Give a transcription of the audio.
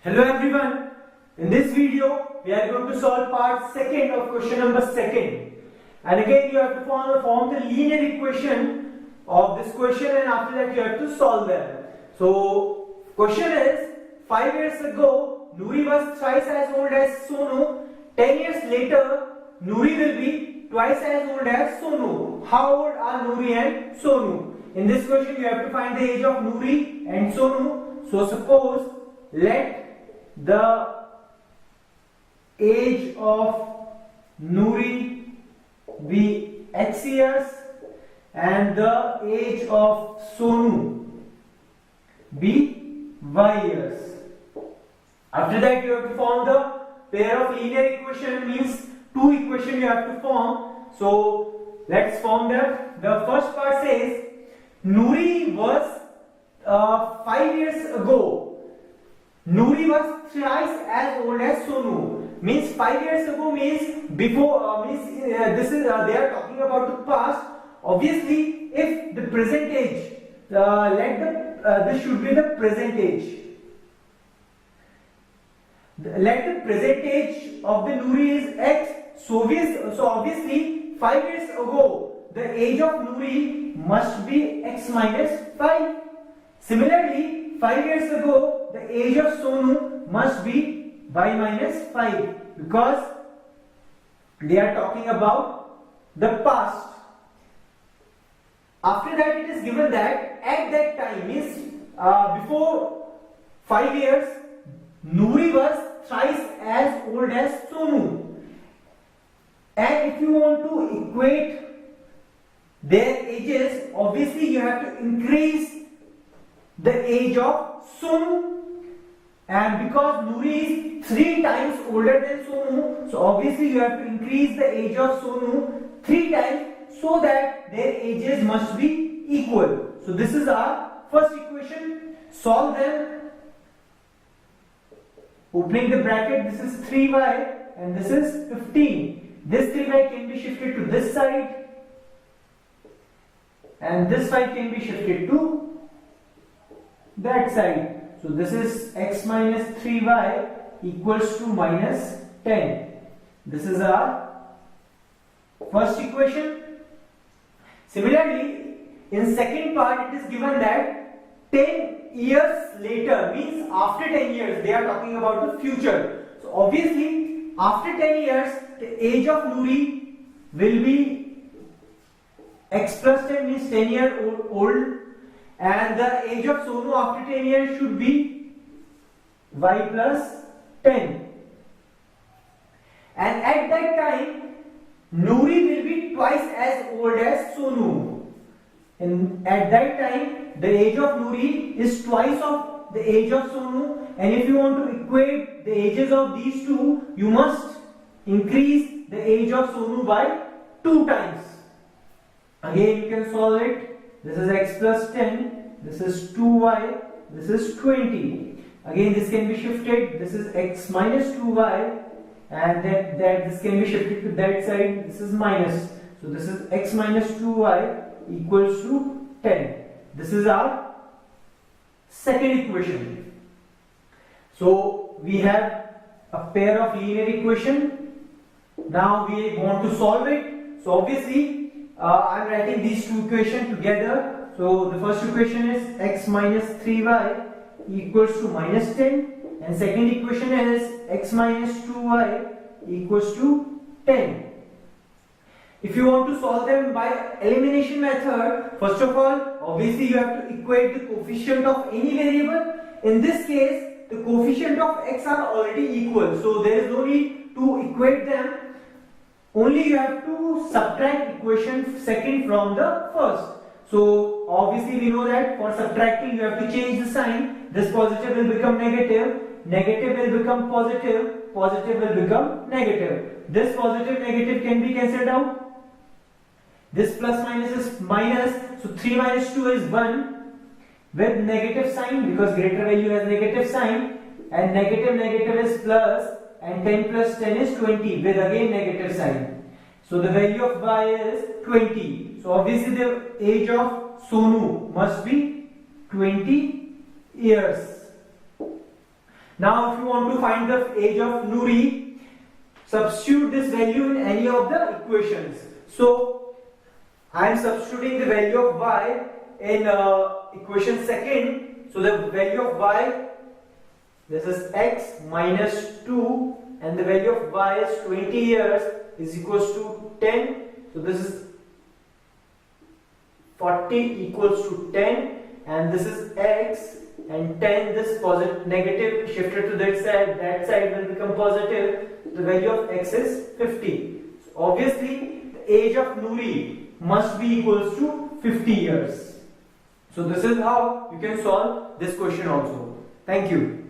Hello everyone. In this video, we are going to solve part second of question number second. And again, you have to form the linear equation of this question, and after that you have to solve them. So, question is: 5 years ago, Nuri was thrice as old as Sonu. 10 years later, Nuri will be twice as old as Sonu. How old are Nuri and Sonu? In this question, you have to find the age of Nuri and Sonu. So, suppose let the age of Nuri be X years and the age of Sonu be Y years. After that, you have to form the pair of linear equation, means two equations you have to form. So let's form them. The first part says Nuri was 5 years ago. Nuri was thrice as old as Sonu. Means 5 years ago means before. This is they are talking about the past. Obviously, if the present age, this should be the present age. Let the present age of the Nuri is X. So obviously 5 years ago the age of Nuri must be X minus 5. Similarly, 5 years ago the age of Sonu must be Y minus 5, because they are talking about the past. After that, it is given that at that time, means before 5 years, Nuri was thrice as old as Sonu. And if you want to equate their ages, obviously you have to increase the age of Sonu. And because Nuri is 3 times older than Sonu, so obviously you have to increase the age of Sonu 3 times, so that their ages must be equal. So this is our first equation. Solve them. Opening the bracket, this is 3y and this is 15. This 3y can be shifted to this side and this 5 can be shifted to that side. So this is x minus 3y equals to minus 10. This is our first equation. Similarly, in second part it is given that 10 years later, means after 10 years, they are talking about the future. So obviously after 10 years the age of Nuri will be x plus 10, means 10 years old, and the age of Sonu after 10 years should be y plus 10. And at that time, Nuri will be twice as old as Sonu. And at that time, the age of Nuri is twice of the age of Sonu. And if you want to equate the ages of these two, you must increase the age of Sonu by 2 times. Again, you can solve it. This is x plus 10, this is 2y, this is 20. Again, this can be shifted, this is x minus 2y, and that this can be shifted to that side, this is minus. So this is x minus 2y equals to 10. This is our second equation. So we have a pair of linear equation. Now we want to solve it. So obviously I am writing these two equations together. So the first equation is x minus 3y equals to minus 10, and second equation is x minus 2y equals to 10. If you want to solve them by elimination method, first of all, obviously you have to equate the coefficient of any variable. In this case, the coefficient of x are already equal, so there is no need to equate them. Only you have to subtract equation second from the first. So obviously we know that for subtracting you have to change the sign. This positive will become negative, negative will become positive, positive will become negative. This positive negative can be cancelled out. This plus minus is minus, so 3 minus 2 is 1 with negative sign, because greater value has negative sign, and negative is plus, and 10 plus 10 is 20 with again negative sign. So the value of y is 20. So obviously the age of Sonu must be 20 years. Now if you want to find the age of Nouri, substitute this value in any of the equations. So I am substituting the value of y in equation second. So the value of y, this is x minus 2, and the value of y is 20 years is equals to 10. So this is 40 equals to 10, and this is x, and 10, this positive negative shifted to that side will become positive. The value of x is 50. So obviously the age of Nouri must be equals to 50 years. So this is how you can solve this question also. Thank you.